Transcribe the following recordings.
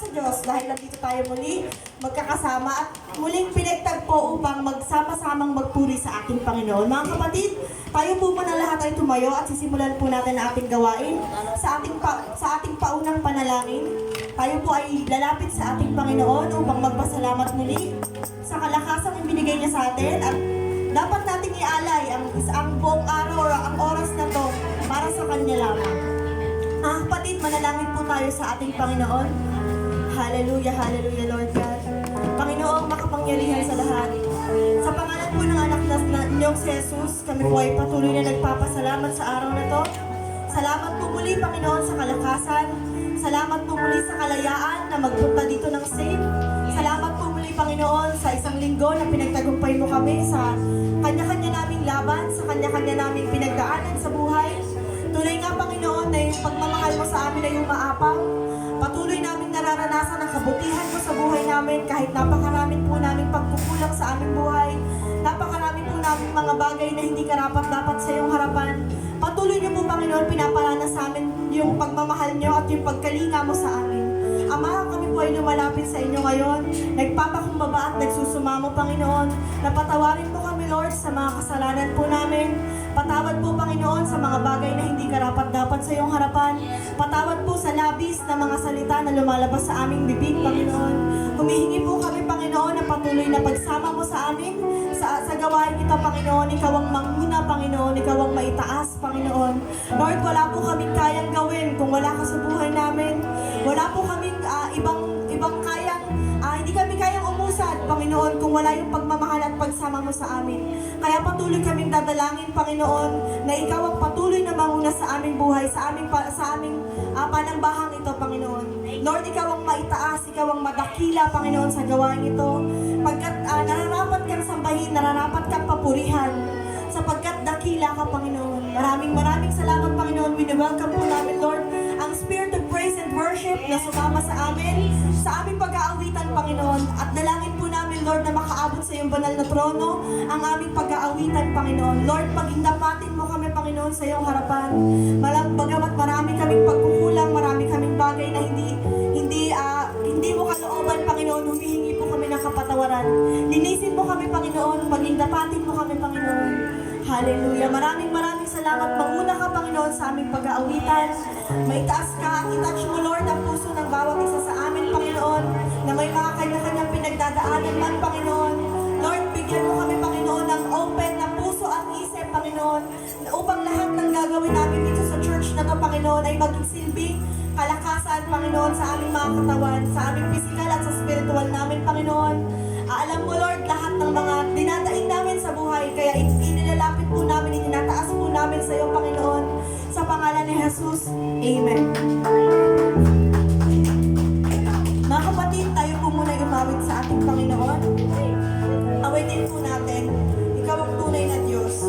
sa Diyos dahil nandito tayo muli magkakasama at muling pinagtagpo upang magsama-samang magpuri sa ating Panginoon. Mga kapatid, tayo po muna lahat ay tumayo at sisimulan po natin ang ating gawain sa ating paunang panalangin. Tayo po ay lalapit sa ating Panginoon upang magpasalamat muli sa kalakasang ibinigay niya sa atin at dapat nating ialay ang buong araw o ang oras na to para sa Kanya lamang. Kapatid, manalangin po tayo sa ating Panginoon. Hallelujah, hallelujah, Lord God. Panginoong makapangyarihan sa lahat. Sa pangalan po ng anak na inyong si Jesus, kami po ay patuloy na nagpapasalamat sa araw na to. Salamat po muli, Panginoon, sa kalakasan. Salamat po muli sa kalayaan na magpunta dito ng safe. Salamat po muli, Panginoon, sa isang linggo na pinagtagumpay mo kami sa kanya-kanya naming laban, sa kanya-kanya naming pinagdaanan sa buhay. Tuloy nga, Panginoon, na yung pagmamahal mo sa amin ay umaapaw. Patuloy namin nararanasan ang kabutihan mo sa buhay namin kahit napakaraming po naming pagkukulang sa aming buhay. Napakaraming po naming mga bagay na hindi karapat-dapat sa iyong harapan. Patuloy niyo po, Panginoon, pinapalana sa amin yung pagmamahal niyo at yung pagkalinga mo sa amin. Ama, kami po ay lumalapit sa inyo ngayon, nagpapakumbaba at nagsusumamo, Panginoon. Napatawarin po kami, Lord, sa mga kasalanan po namin. Patawad po, Panginoon, sa mga bagay na hindi karapat-dapat sa iyong harapan. Patawad po sa labis na mga salita na lumalabas sa aming bibig, Panginoon. Humihingi po kami, Panginoon, na patuloy na pagsama mo sa amin. Sa gawain ito, Panginoon, ikaw ang manguna, Panginoon, ikaw ang maitaas, Panginoon. Lord, wala po kaming kayang gawin kung wala ka sa buhay namin. Wala po kaming ibang kayang, hindi kami kayang umusad, Panginoon, kung wala yung pagmamahal at pagsama mo sa amin. Kaya patuloy kaming dadalangin, Panginoon, na ikaw ang patuloy na manguna sa aming buhay, sa aming panambahang ito, Panginoon. Lord, ikaw ang maitaas, ikaw ang madakila, Panginoon, sa gawain ito. Pagkat nararapat kang sambahin, nararapat kang papurihan, sapagkat dakila ka, Panginoon. Maraming salamat, Panginoon. Wini-welcome po namin, Lord, ang spirit of praise and worship na sumama sa amin, sa aming pag-aawitan, Panginoon. At dalangin po namin, Lord, na makaabot sa iyong banal na trono ang aming pag-aawitan, Panginoon. Lord, pagindapatin mo kami, Panginoon, sa iyong harapan. Bagamat marami kaming pagkukulang, marami kaming bagay na hindi mo kalooban, Panginoon, humihingi po kami ng kapatawaran. Linisin mo kami, Panginoon, pagindapatin mo kami, Panginoon. Hallelujah. Maraming salamat. Manguna ka, Panginoon, sa aming pag-aawitan. Maitaas ka, itouch mo, Lord, ang puso ng bawat isa sa amin, Panginoon, na may mga kanya-kanyang pinagdadaanan man, Panginoon. Lord, bigyan mo kami, Panginoon, ng open na puso at isip, Panginoon, upang lahat ng gagawin namin dito sa church na to, Panginoon, ay maging silbing kalakasan, Panginoon, sa aming mga katawan, sa aming physical at sa spiritual namin, Panginoon. Alam mo, Lord, lahat ng mga dinadaing namin sa buhay, kaya inilalapit po namin, itinataas po namin sa iyo, Panginoon, sa pangalan ni Jesus. Amen. Mga kapatid, tayo po muna umawit sa ating Panginoon. Awitin po natin, ikaw ang tunay na Diyos.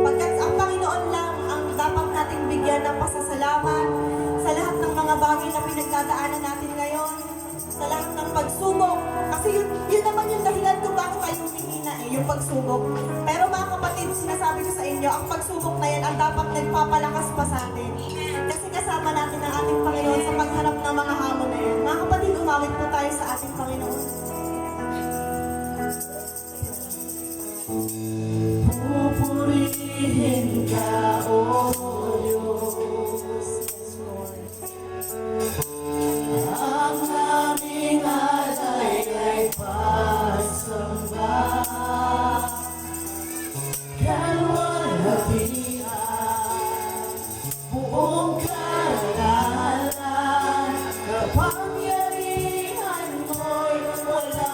Pagkat ang Panginoon lang ang dapat nating bigyan ng pasasalamat sa lahat ng mga bagay na pinagdadaanan natin ngayon, sa lahat ng pagsubok. Kasi yun naman yung dahilan kung bakit tayo humihina yung pagsubok. Pero mga kapatid, sinasabi ko sa inyo, ang pagsubok na yan ang dapat nagpapalakas pa sa atin. Kasi kasama natin ang ating Panginoon sa pagharap ng mga hamon na yan. Mga kapatid, umawit po tayo sa ating Panginoon. Pupurihin ka, O Diyos. Ang aming alay ay pasamba, kalwalhatian, buong karangalan, kapangyarihan mo'y wala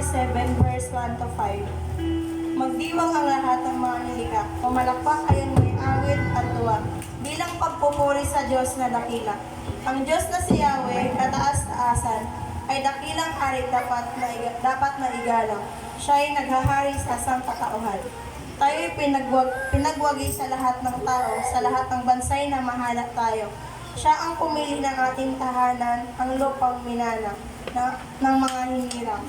47, verse 1 to 5. Magdiwang ang lahat ng mga nilikha. Pumalakpak kayon may awit at tuwa. Bilang pagpupuri sa Diyos na dakila. Ang Diyos na si Yahweh, kataas-taasan, ay dakilang hari dapat na igalang. Siya ay naghahari sa sangkatauhan. Tayo'y pinagwagi sa lahat ng tao, sa lahat ng bansay na mahala tayo. Siya ang pumili ng ating tahanan, ang lupang minana ng mga hinirang.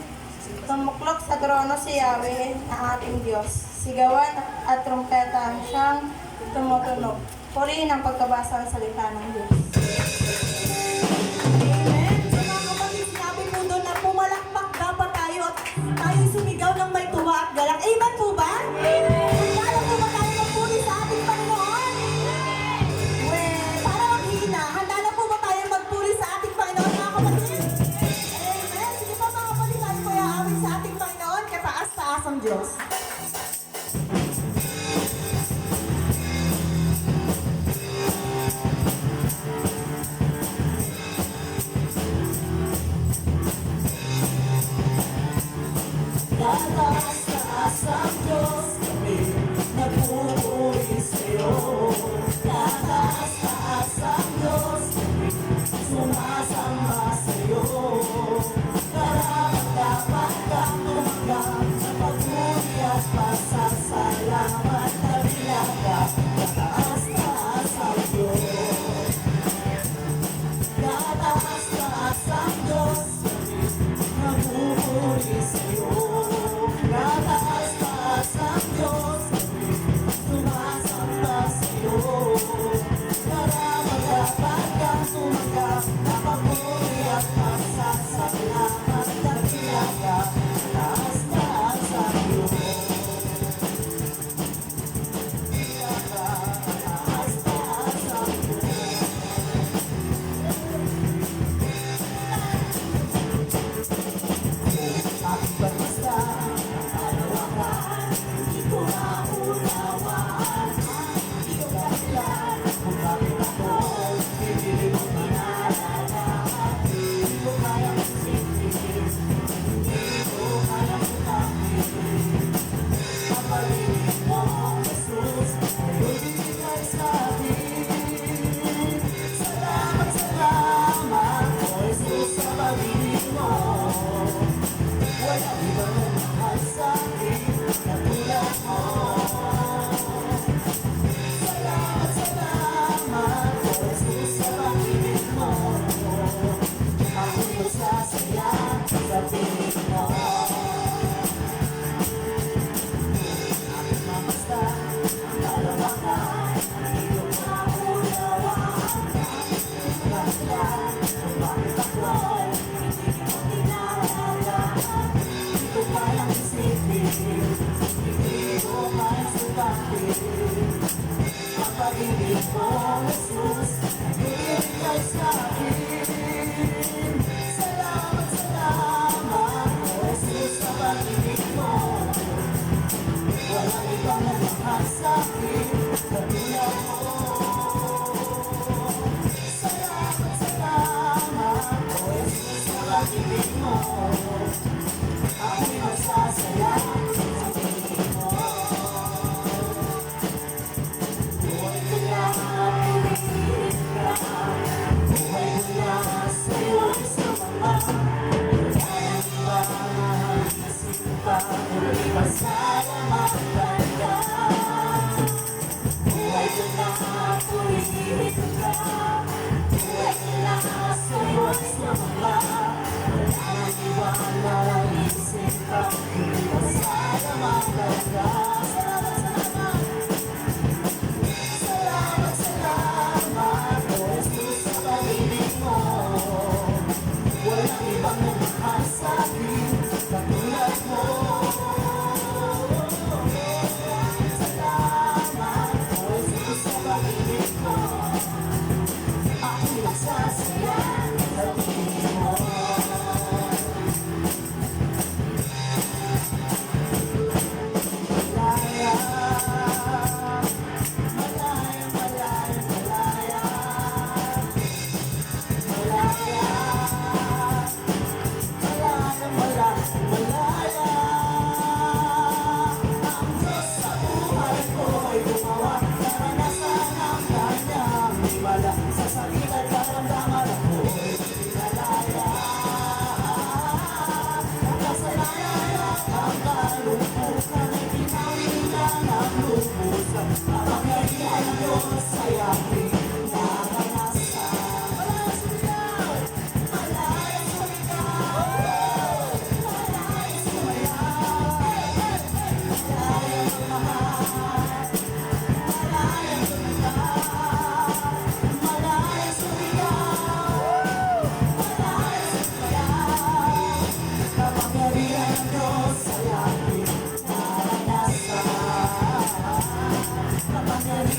Tumuklok sa trono si Yahweh na ating Diyos. Sigawan at trumpeta ang siyang tumutunog. Purihin ang pagkabasa ng salita ng Diyos. Amen. So mga kapatid, sinabi po doon na pumalakpak dapat tayo at tayo sumigaw ng may tuwa at galang. Amen po ba? Handa po ba tayo magpuri sa ating Panginoon? Para maghina, handa na po ba tayo magpuri sa ating Panginoon mga kapatid? Amen. Sige po mga kapatid, tayo po iaawin sa ating Panginoon, kataas-taas ang Diyos. Tataas-taas ang Diyos, kami nagpupuri sa'yo. Tataas-taas ang Diyos, kami sumasamba sa'yo. Karapat-dapat kang tumanggap sa pagpuri at pasasalamat na bilaga. Tataas-taas ang Diyos. Tataas-taas ang Diyos, nagpupuri sa'yo. Tataas-taas ang Diyos, sumasamba sa'yo. Karapat-dapat kang tumanggap na pagpuri at pasasalamat na bilaga. Tataas-taas ang Diyos. Tataas-taas ang Diyos. Aking pagmasta, alawakan, hindi ko maunawaan. Hindi ko dahilan kung bakit ako pinili mong inaalalahan. Hindi ko kayang isipin, hindi ko kayang utangin. Kapalitin mo, Jesus, ako'y bibigay sa akin. Salamat, salamat, O Jesus, sa pag-ibig mo. Walang ibang nagmahal sa'kin katulad mo. Salamat, salamat, O Jesus, sa pag-ibig mo. Ako'y magsasaya sa piling mo. Aking mamasdan ang kalawakan, hindi ko maunawaan. Hindi ko dahilan kung bakit ako'y hindi mo tinatandaan. Hindi ko kayang isipin, hindi ko kayang sukatin. Ang pag-ibig mo, Jesus, nagbibigay sa akin. Salamat, salamat, O Jesus, sa pag-ibig mo. Walang ibang nagmahal sa'kin katulad mo. Salamat, salamat, O Jesus, sa pag-ibig mo. Ako'y magsasaya sa piling mo. Buhay ko lang at pinipilit ka. Buhay ko lang sa'yo sa mga. Wala nang iba na isip pa, kundi pasalamatan ka. Buhay ko lang at pinipilit ka. Buhay ko lang sa'yo sa mga. Wala nang iba na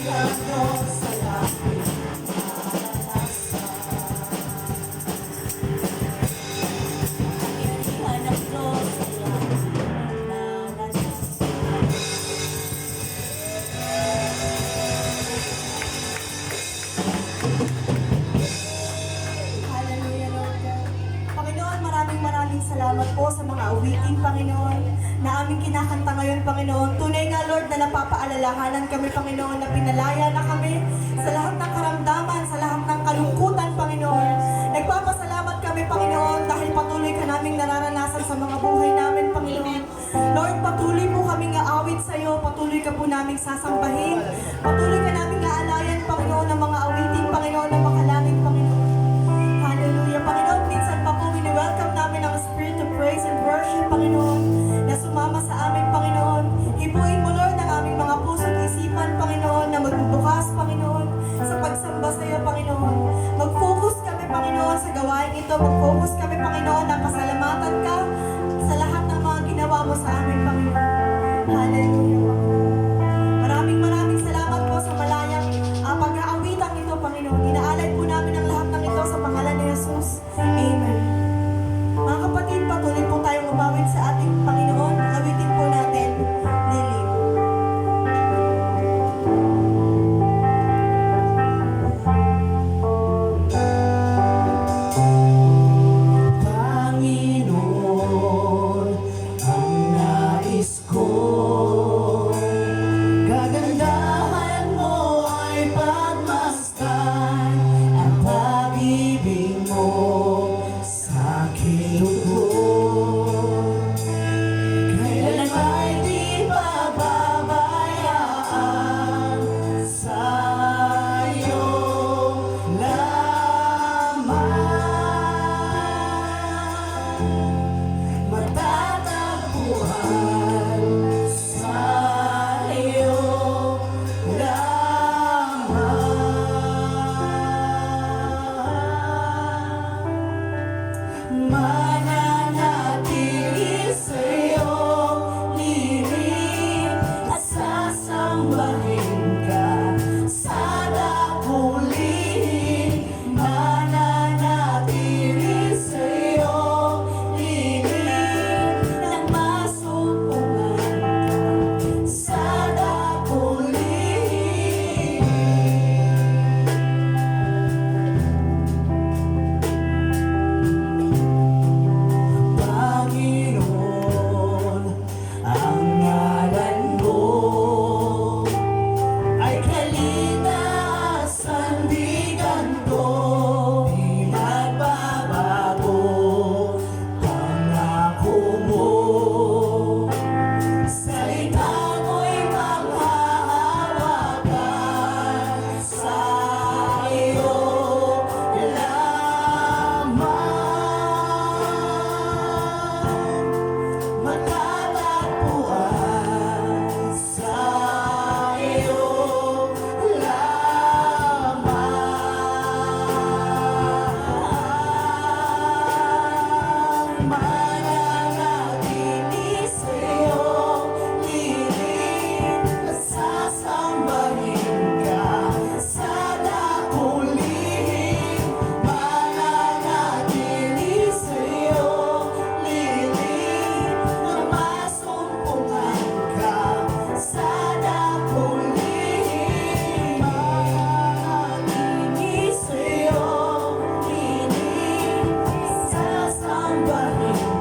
Hallelujah, Lord God. Panginoon, maraming salamat po sa mga awiting, Panginoon, na aming kinakanta ngayon, Panginoon. Tunay nga, Lord, na napapaalalahanan kami, Panginoon, na pinalaya na kami sa lahat ng karamdaman, sa lahat ng kalungkutan, Panginoon. Nagpapasalamat kami, Panginoon, dahil patuloy ka naming nararanasan sa mga buhay namin, Panginoon. Lord, patuloy po kaming aawit sa iyo, patuloy ka po naming sasambahin, patuloy ka naming aalayan, Panginoon, ng mga awiting, Panginoon, na makalangit, Panginoon. Hallelujah. Panginoon, minsan pa po welcome namin ang spirit of praise and worship, Panginoon, na sumama sa amin, Panginoon. Hipuin mo, Lord, ang aming mga puso at isipan, Panginoon, na magbubukas, Panginoon, sa pagsamba sa iyo, Panginoon. Mag-focus kami, Panginoon, sa gawain ito. Mag-focus kami, Panginoon, na pasalamatan ka sa lahat ng mga ginawa mo sa amin, Panginoon. Hallelujah, Panginoon. Maraming salamat po sa malayang pag-aawitang ito, Panginoon. Inaalay po namin ang lahat ng ito sa pangalan ni Jesus. Amen. Mga kapatid, patuloy po tayong umawit sa ating Panginoon. Awitin po natin, Lily. Panginoon, ang nais ko, kagandahan mo ay pagmasdan, ang pag-ibig mo sa aking loob. Kailan ay di pababayaan sa iyo lamang. Matatagpuan sa iyo lamang. Mananatili sa iyong lilim at sasambahin ka sa dapulihin. Mananatili sa iyong lilim nang masumpungan ka sa dapulihin. Panginoon, ang ngalan mo ay kalinasan, di ganto, di nagbabago. Pangako mo, salita mo'y maghahawakan sa iyo lamang. Matatagpuan sa iyo lamang. Mananatili sa iyong lilim at sasambahin ka sa dapulihin. Mananatili sa iyong lilim nang masumpungan ka sa dapulihin. Mananatili sa iyong lilim, sasambahin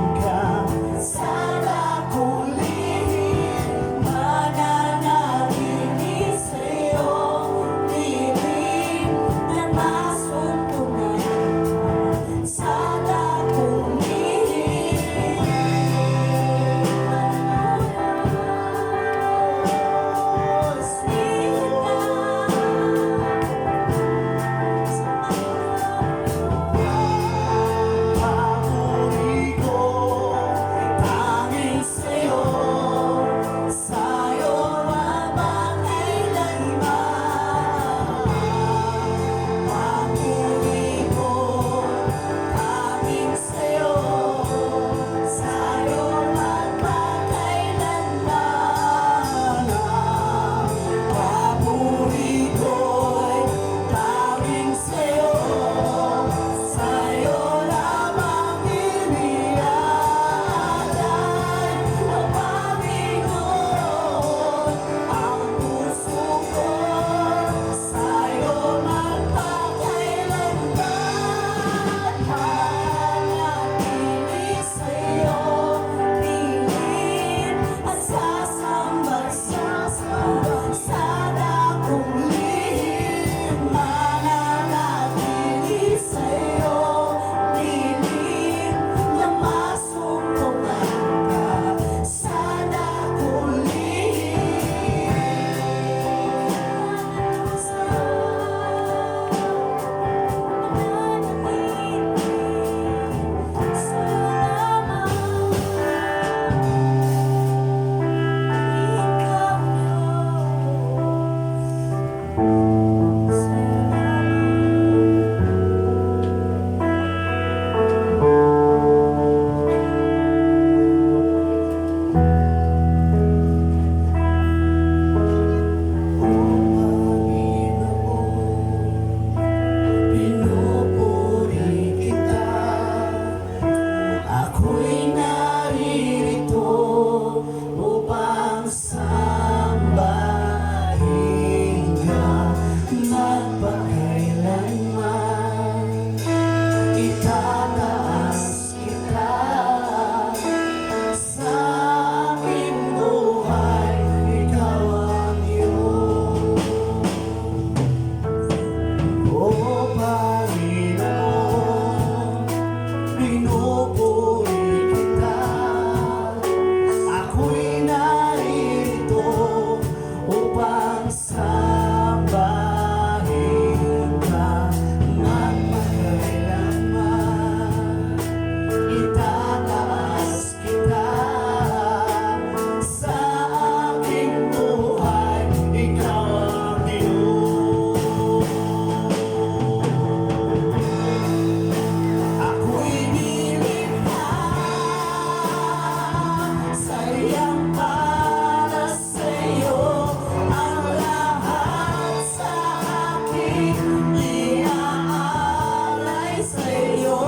pinupuri kita. Ako'y narito upang sambahin ka magpakailanman. Itataas kita sa aking buhay, ikaw ang Diyos. Ako'y nilikha sa iyang para sa'yo, ang lahat sa akin iaalay sa'yo,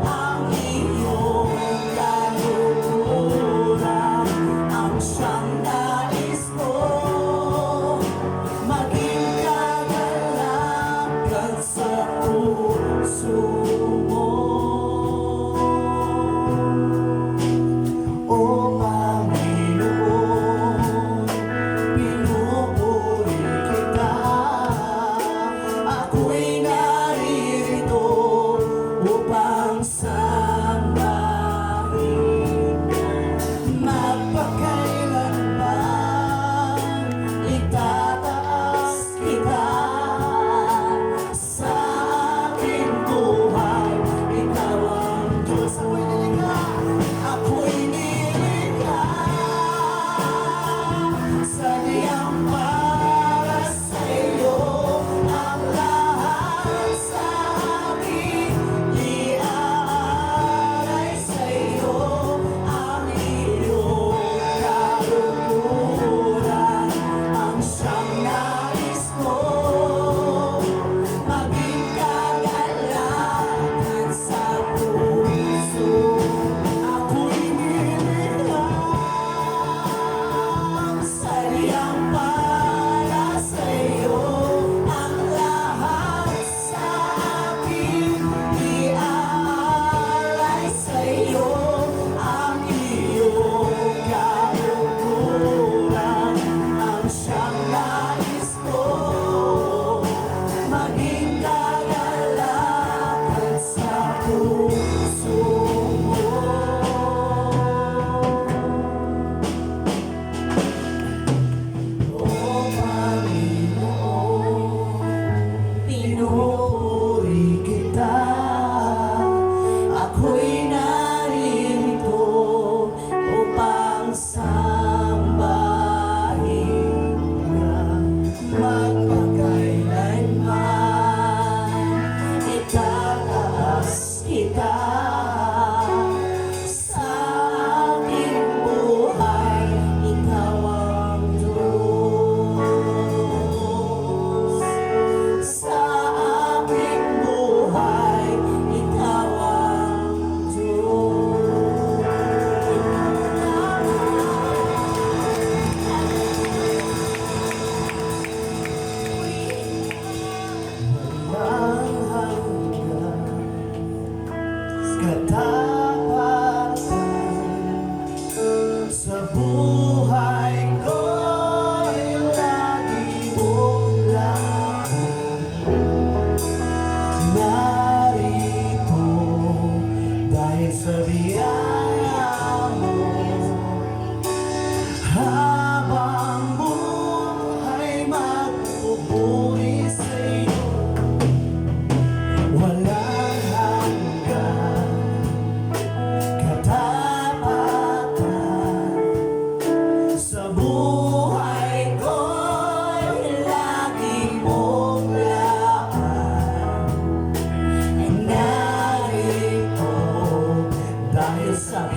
ang iyong kaluluran ang siyang nais ko, maging kagalakan sa puso mo. O Panginoon, pinupuri kita. Ako'y naririto upang sambahin ka. Magpakailanman itataas kita sa aking buhay, ikaw ang Diyos. Ako'y nilikha sa iyang para sa'yo, ang lahat sa akin iaalay sa'yo, ang iyong kaluluran ang siyang nais ko, maging kagalakan sa puso. Ako'y nilikha sa iyang para sa'yo, ang lahat sa akin iaalay sa'yo, ang iyong kaluluran ang siyang nais ko, maging kagalakan sa puso mo. O Panginoon, pinupuri kita. Ako'y naririto upang sambahin ka magpakailanman. Itataas kita sa aking buhay, ikaw ang Diyos. Sa aking buhay, ikaw ang Diyos. Walang hanggan katapatan sa buhay ko'y lagi mong lahat. Narito dahil sa biyaya mo, habang buhay magpupuri sa'yo. Walang hanggan katapatan sa buhay ko'y lagi mong lahat. Narito dahil sa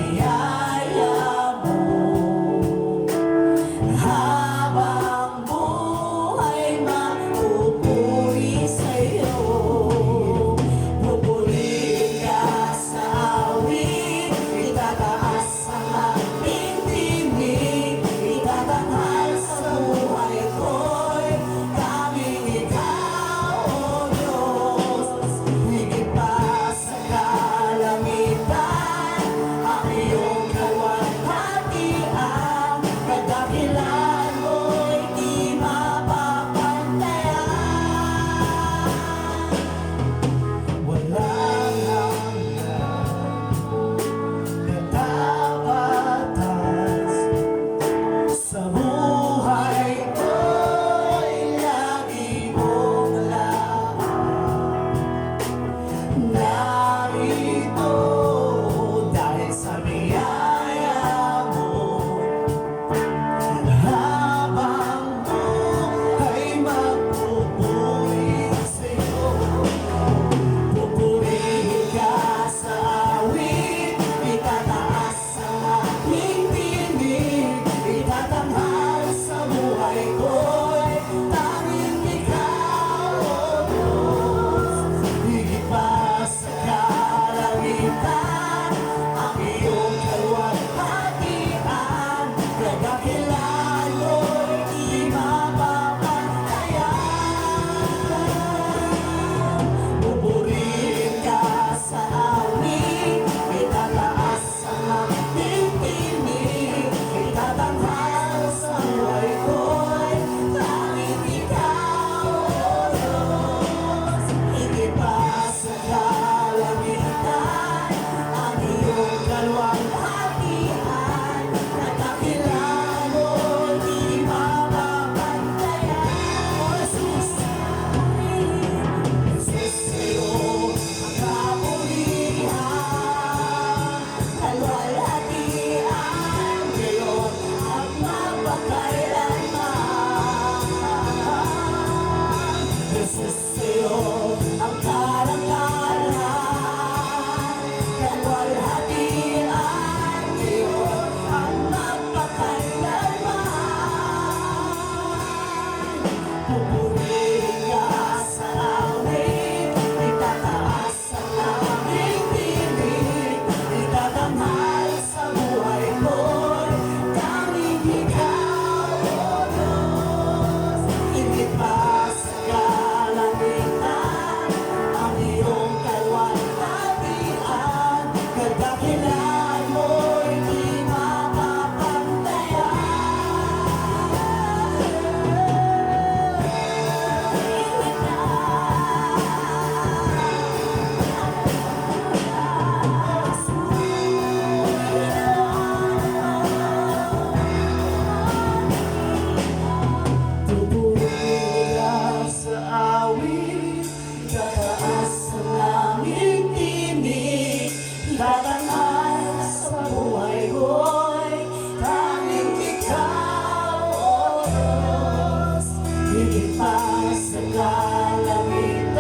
Tatangan sa buhay ko'y tanging ikaw, O Diyos. Higit pa sa kalangitan,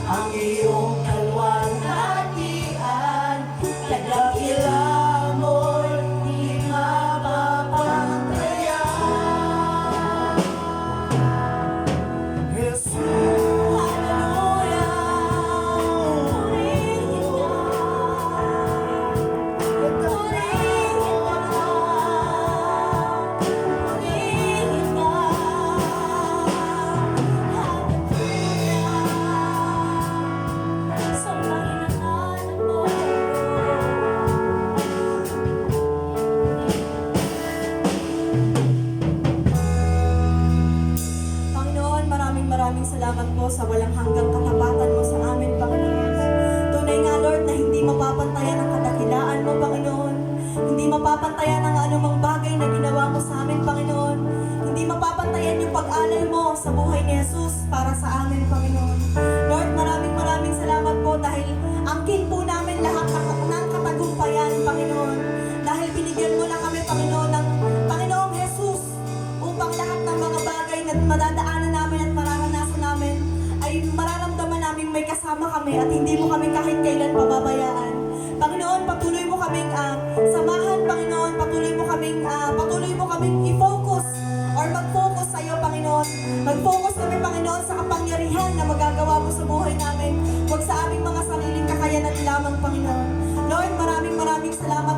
ang iyong kalwalhatian. Nagdakila mo'y di mapapantayan. Jesus, hallelujah. Panginoon, maraming salamat po sa walang hanggang katapatan mo sa amin, Panginoon. Tunay nga, Lord, na hindi mapapantayan ang kadakilaan mo, Panginoon. Hindi mapapantayan ang anumang bagay na ginawa mo sa amin, Panginoon. Hindi mapapantayan yung pag-alay mo sa buhay ni Jesus para sa amin, Panginoon. Lord, maraming salamat po dahil angkin po namin lahat ng katagumpayan, Panginoon. Dahil binigyan mo na kami, Panginoon, ng Panginoong Jesus upang lahat ng mga bagay na madadaanan namin at mararanasan namin ay mararamdaman namin may kasama kami at hindi mo kami kahit kailan pababayaan. Panginoon, patuloy mo kaming samahan, Panginoon, patuloy mo kaming i-focus or mag-focus sa iyo, Panginoon. Mag-focus kami, Panginoon, sa kapangyarihan na magagawa mo sa buhay namin. Huwag sa aming mga sariling kakayanan lamang, Panginoon. Lord, maraming salamat,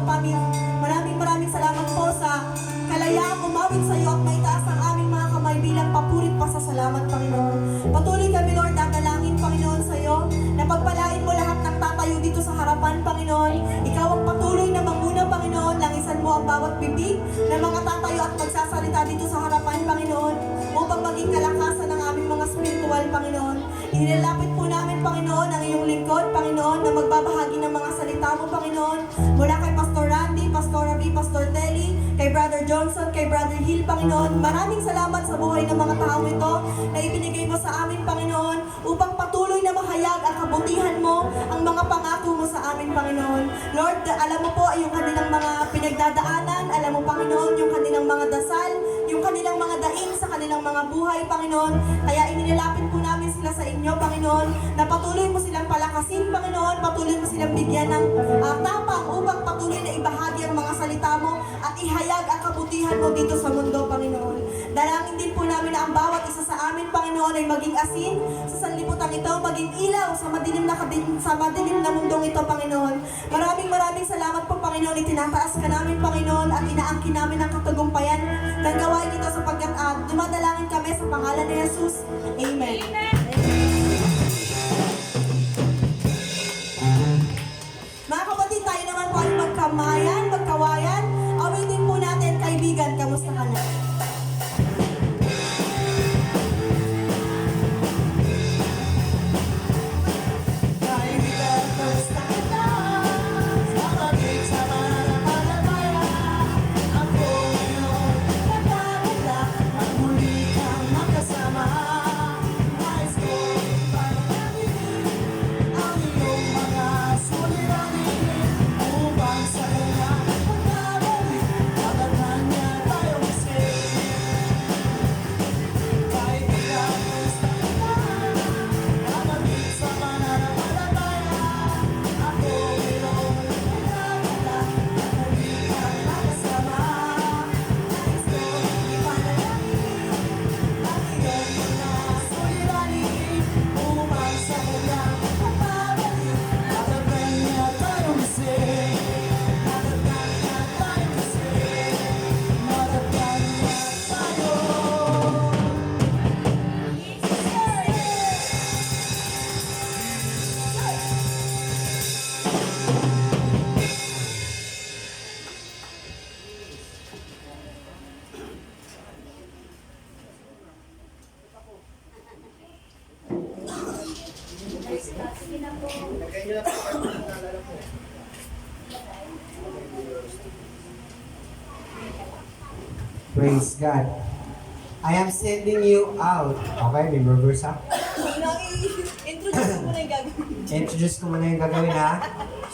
maraming salamat po sa kalayaang umawit sa iyo at maitaas ang aming mga kamay bilang papurit pa sa salamat, Panginoon. Patuloy kami, Lord, dadalangin, Panginoon, sa iyo na pagpalain mo lahat ng tatayo dito sa harapan, Panginoon. Ikaw ang patuloy na manguna, Panginoon. Langisan mo ang bawat bibig na mga tatayo at magsasalita dito sa harapan, Panginoon, upang maging kalakasan ng aming mga spiritual, Panginoon. Inilalapit po namin, Panginoon, ang iyong lingkod, Panginoon, na magbabahagi ng mga salita mo, Panginoon, mula kay Pastor Randy, Pastor Ravi, Pastor Telly, kay Brother Johnson, kay Brother Hill, Panginoon. Maraming salamat sa buhay ng mga tao ito na ibinigay mo sa amin, Panginoon, upang patuloy na mahayag ang kabutihan mo, ang mga pangako mo sa amin, Panginoon. Lord, alam mo po yung kanilang mga pinagdadaanan, alam mo, Panginoon, yung kanilang mga dasal, yung kanilang mga daing sa kanilang mga buhay, Panginoon. Kaya inilalapit po namin sila sa inyo, Panginoon, na patuloy mo silang palakasin, Panginoon, patuloy mo silang bigyan ng tapang upang patuloy na ibahagi ang mga salita mo at ihayag ang kabutihan mo dito sa mundo, Panginoon. Dalangin din po namin na ang bawat isa sa amin, Panginoon, ay maging asin sa sanlibutan ito, maging ilaw sa madilim na mundong ito, Panginoon. Maraming salamat po, Panginoon. Itinataas ka namin, Panginoon, at inaangkin namin ang katagumpayan ng gawain ito sapagkat dumadalangin kami sa pangalan ni Jesus. Amen. Mga kapatid, tayo naman po ay magkawayan. Awitin po natin, kaibigan, kamusta ka na? Kaibigan, kamusta ka na? Kapatid sa mananampalataya, ako ngayon nagdadala at muli kang makasama. Nais ko ipagpapalagay ang iyong mga suliranin upang sa kanyang pagbabalik matatag niya tayong isip. Kaibigan, kamusta ka na? Kapatid sa mananampalataya, ako ngayon nagdadala at muli kang makasama. Nais ko ipagpapalagay ang iyong mga suliranin upang sa kanyang pagbabalik matatag niya tayong isip. Matatag niya tayong isip. Matatag niya tayo. Praise God. I am sending you out. Okay, may verbers ha? Introduce mo Introduce ko muna yung gagawin ha.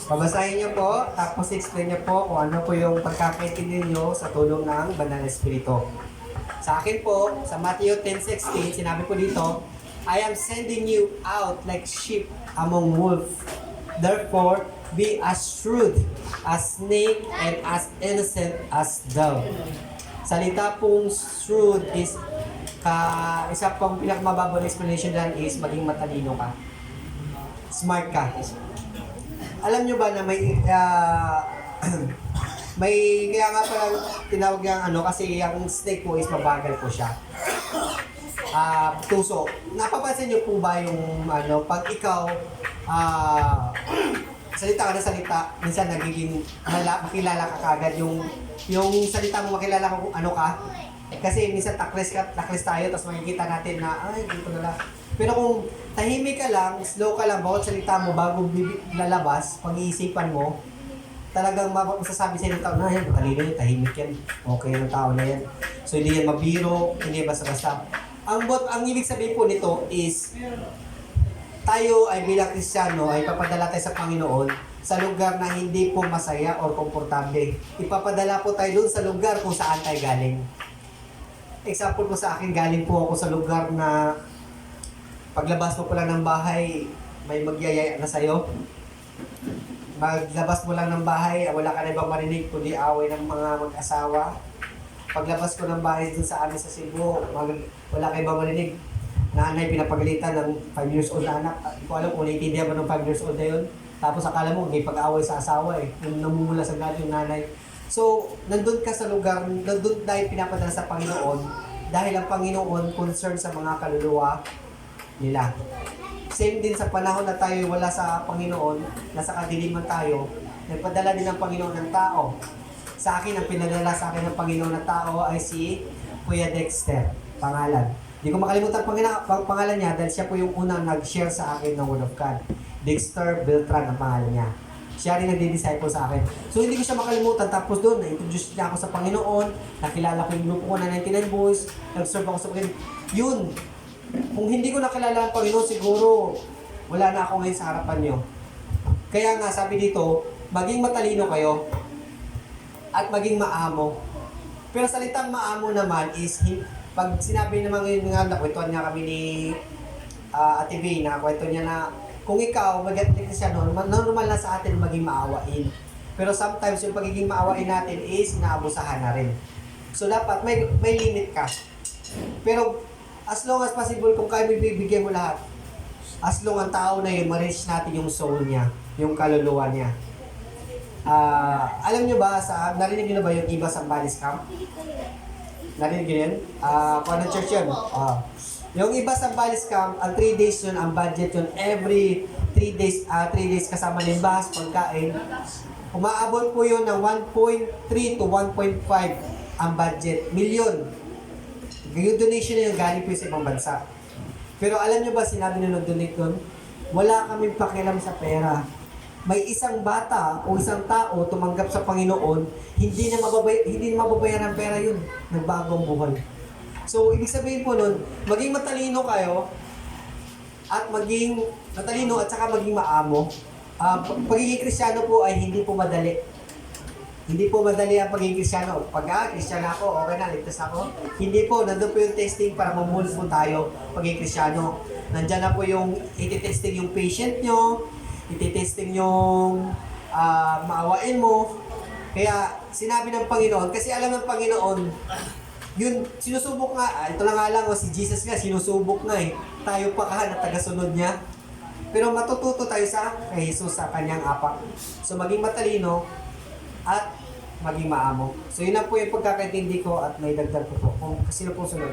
Babasahin niyo po, tapos explain niyo po kung ano po yung pagkakaintindi niyo sa tulong ng Banal na Espiritu. Sa akin po, sa Matthew 10:16, sinabi po dito, I am sending you out like sheep among wolves. Therefore, be as shrewd as snake and as innocent as dove. Salita pong shrewd is isa pang pinakamababang explanation dyan is maging matalino ka. Smart ka. Alam nyo ba na may may kaya nga pala tinawag yung kasi yung snake po is mabagal po siya. Tuso. Napapansin nyo po ba yung pag ikaw salita ka na salita, minsan nagiging makilala ka kagad yung salita mo makilala ko kung ano ka. Kasi minsan takles tayo, tapos makikita natin na, ay, dito na lang. Pero kung tahimik ka lang, slow ka lang, bawat salita mo bago lalabas, pag-iisipan mo, talagang masasabi sa tao na yan, talino yan, tahimik yan, okay yung tao na yan. So hindi yan mabiro, hindi basta-basta. Ang ibig sabihin po nito is, tayo ay bilang Kristiyano ay papadala tayo sa Panginoon sa lugar na hindi po masaya o komportable. Ipapadala po tayo doon sa lugar kung saan tayo galing. Example po sa akin, galing po ako sa lugar na paglabas mo po lang ng bahay, may magyayaya na sa'yo. Maglabas mo lang ng bahay, wala ka na ibang marinig, kundi away ng mga mag-asawa. Paglabas ko ng bahay dun sa amin sa Cebu, wala ka ibang marinig. Nanay pinapagalitan ng 5 years old na anak. Hindi ko alam kung naiintindihan mo ng 5 years old na yun. Tapos akala mo, may pag-away sa asawa yung namumula sa galing yung nanay. So, nandun ka sa lugar, nandun dahil pinapadala sa Panginoon, dahil ang Panginoon concerned sa mga kaluluwa nila. Same din sa panahon na tayo wala sa Panginoon, nasa kadiliman tayo, nagpadala din ng Panginoon ng tao. Sa akin, ang pinadala sa akin ng Panginoon na tao ay si Kuya Dexter, pangalan. Hindi ko makalimutan ang pangalan niya dahil siya po yung unang nag-share sa akin ng Word of God. Dexter Beltran ang pangalan niya. Siya rin nagdi-disciple sa akin. So hindi ko siya makalimutan. Tapos doon, na-introduce niya ako sa Panginoon. Nakilala ko yung grupo ko na 99 Boys. Nag-serve ako sa Panginoon. Yun. Kung hindi ko nakilala ang Panginoon, siguro wala na ako ngayon sa harapan niyo. Kaya nga, sabi dito, maging matalino kayo at maging maamo. Pero salitang maamo naman is, pag sinabi naman ngayon nga, nakwentuhan nga kami ni Ate V, nakakwento niya na kung ikaw, mag-atlik siya normal na sa atin maging maawain. Pero sometimes yung pagiging maawain natin is naabusahan na rin. So dapat may limit ka. Pero as long as possible, kung kaya bibigyan mo lahat, as long ang tao na yun, ma-reach natin yung soul niya, yung kaluluwa niya. Alam nyo ba, narinig nyo na ba yung Iba Sambales Camp? Narinig nyo yun? Kung anong church yun? Yung Iba Sambales Camp, ang 3 days yun, ang budget yun, every 3 days kasama limbas, pagkain. Umaabot po yun ng 1.3 to 1.5 ang budget, milyon. Yung donation na yun, galing po sa ibang bansa. Pero alam nyo ba, sinabi nyo nag-donate doon, wala kaming pakialam sa pera. May isang bata o isang tao tumanggap sa Panginoon, hindi na mababayaran ng pera yun. Nagbagong buhay. So, ibig sabihin po nun, maging matalino kayo at maging matalino at saka maging maamo. Pagiging Kristiyano po ay hindi po madali. Hindi po madali ang pagiging Kristiyano. Pag Kristiyano ako, okay na, ligtas ako. Hindi po, nandun po yung testing para mamulot po tayo pagiging Kristiyano. Nandyan na po yung iti-testing yung patient nyo, iti-testing yung maawain mo. Kaya sinabi ng Panginoon, kasi alam ng Panginoon, yun, sinusubok nga, ito na nga lang, si Jesus nga, sinusubok nga tayo pa na tagasunod niya. Pero matututo tayo kay Jesus sa kanyang apak. So maging matalino at maging maamo. So yun lang po yung pagkakaintindi ko at may dagdag ko po. Kung sino po sunod.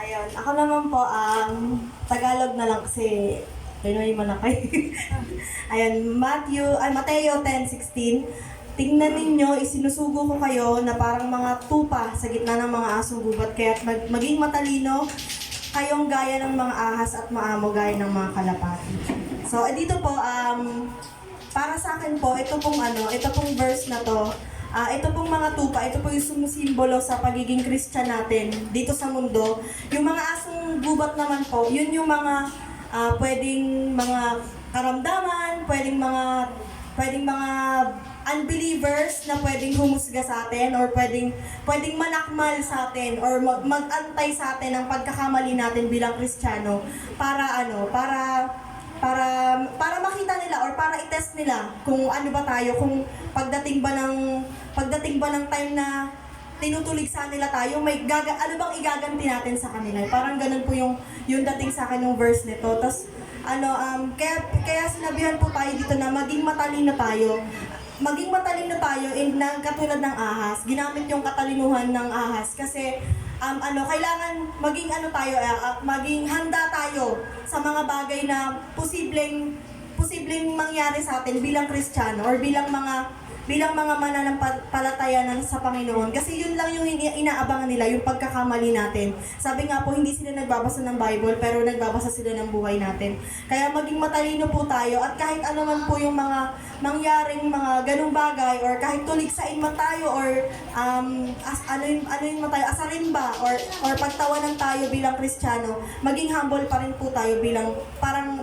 Ayun, ako naman po, Tagalog na lang kasi Pinoy man na kayo. Ayun, Mateo 10:16. Tingnan ninyo, isinusugo ko kayo na parang mga tupa sa gitna ng mga asong gubat. Kaya maging matalino, kayong gaya ng mga ahas at maamo gaya ng mga kalapati. So, dito po, para sa akin po, ito pong verse na to, ito pong mga tupa, ito po yung sumisimbolo sa pagiging Christian natin dito sa mundo. Yung mga asong gubat naman po, yun yung mga pwedeng mga karamdaman, pwedeng mga unbelievers na pwedeng humusga sa atin or pwedeng manakmal sa atin or mag-antay sa atin ng pagkakamali natin bilang Kristiyano para makita nila or para i-test nila kung ano ba tayo, kung pagdating ba ng time na tinutuligsa nila tayo, ano bang igaganti natin sa kanila. Parang ganun po yung dating sa akin ng verse nito. Tapos kaya sinabihan po tayo dito na maging matalino tayo. Maging matalino tayo katulad ng ahas. Ginamit yung katalinuhan ng ahas kasi kailangan maging handa tayo sa mga bagay na posibleng mangyari sa atin bilang Kristiyano or bilang mga mananampalataya sa Panginoon. Kasi yun lang yung inaabangan nila, yung pagkakamali natin. Sabi nga po, hindi sila nagbabasa ng Bible, pero nagbabasa sila ng buhay natin. Kaya maging matalino po tayo at kahit ano man po yung mga mangyaring mga ganung bagay or kahit tuligsain man tayo or asarin ba or pagtawanan tayo bilang Kristiyano, maging humble pa rin po tayo bilang parang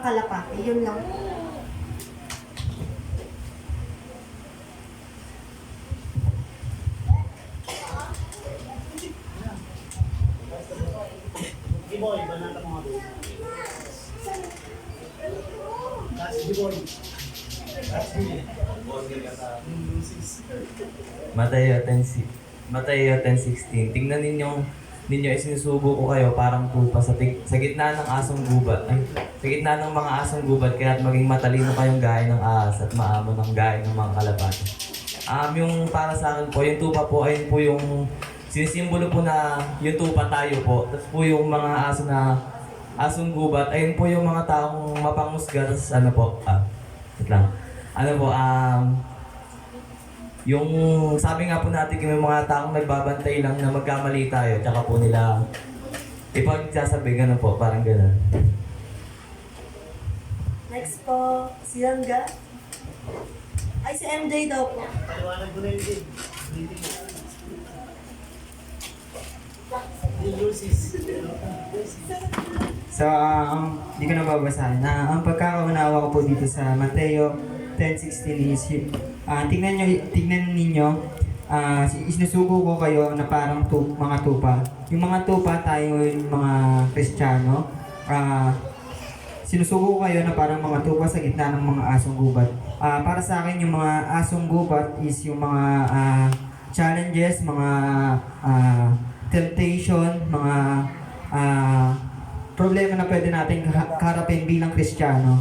kalapati. Yun lang. Boy, banata mga boy. That's the boy. That's the Mateo 10:16. Tingnan ninyo isinusubo ko kayo parang tupa sa gitna ng asong gubat. Sa gitna ng mga asong gubat, kaya't maging matalino kayong gaya ng ahas at maamo ng gaya ng mga kalapati. Yung para sa akin po, yung tupa po, ayun po yung sinisimbolo po na yung tupa tayo po. Tapos po yung mga asong gubat, ayun po yung mga taong mapangusga. Tapos wait lang. Yung sabi nga po natin yung mga taong nagbabantay lang na magkamali tayo, tsaka po nila ipagsasabi, gano'n po, parang gano'n. Next po, si Yanga. Ay, si MJ daw po. paliwanag ko na yun din. So, hindi ko na babasahin. Ang pagkakaunawa ko po dito sa Mateo 10:16 is, tignan ninyo, isinusugo ko kayo na parang mga tupa. Yung mga tupa tayo, yung mga Kristiyano, sinusugo ko kayo na parang mga tupa sa gitna ng mga asong gubat. Para sa akin, yung mga asong gubat is yung mga challenges, mga temptation, mga problema na pwede natin harapin bilang Kristiyano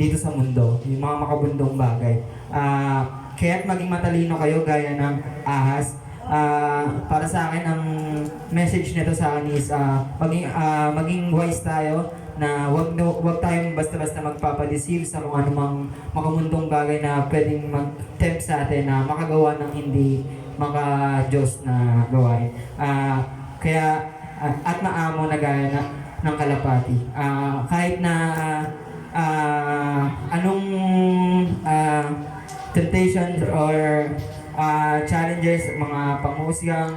dito sa mundo, yung mga makabundong bagay. Kaya't maging matalino kayo gaya ng ahas. Para sa akin, ang message nito sa akin is maging wise tayo na wag tayong basta-basta magpapadeceive sa kung anumang makamundong bagay na pwedeng mag-tempt sa atin na makagawa ng hindi maka-Diyos na gawain. Kaya at maamo na gaya ng kalapati. Kahit na anong temptations or challenges, mga pangusgang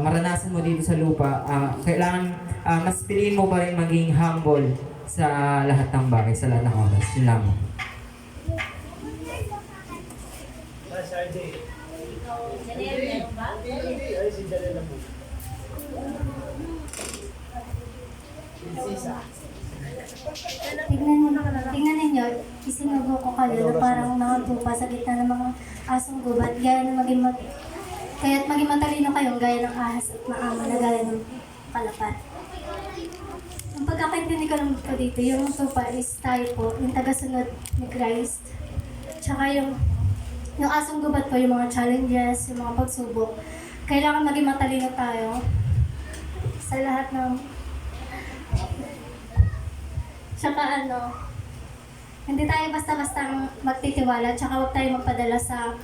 maranasan mo dito sa lupa, kailangan mas piliin mo pa rin maging humble sa lahat ng bagay, sa lahat ng oras. Yun lamang. Tingnan ninyo, isinugo ko kayo na parang mga tupa sa gitna ng mga asong gubat, kaya't maging matalino kayong gaya ng ahas at maama na gaya ng kalapat. Ang pagkakaintindi ko lang po dito, yung tupa is tayo po, yung tagasunod ni Christ. Tsaka yung asong gubat po, yung mga challenges, yung mga pagsubok. Kailangan maging matalino tayo sa lahat ng... Tsaka hindi tayo basta-basta magtitiwala, tsaka huwag tayo magpadala sa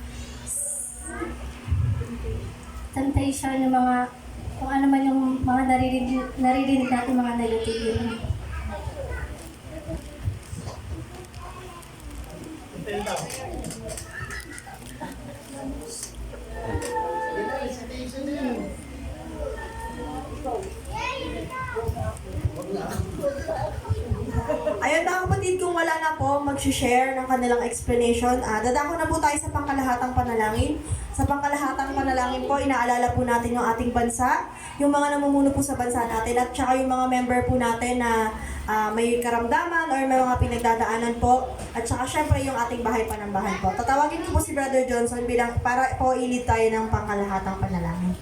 temptation, yung mga, kung ano man yung mga naririnig natin mga negative. kapatid, kung wala na po mag-share ng kanilang explanation, dadako na po tayo sa pangkalahatang panalangin. Sa pangkalahatang panalangin po, inaalala po natin yung ating bansa, yung mga namumuno po sa bansa natin, at saka yung mga member po natin na may karamdaman or may mga pinagdadaanan po, at saka syempre yung ating bahay panambahan po. Tatawagin ko po si Brother Johnson bilang para po ilid tayo ng pangkalahatang panalangin.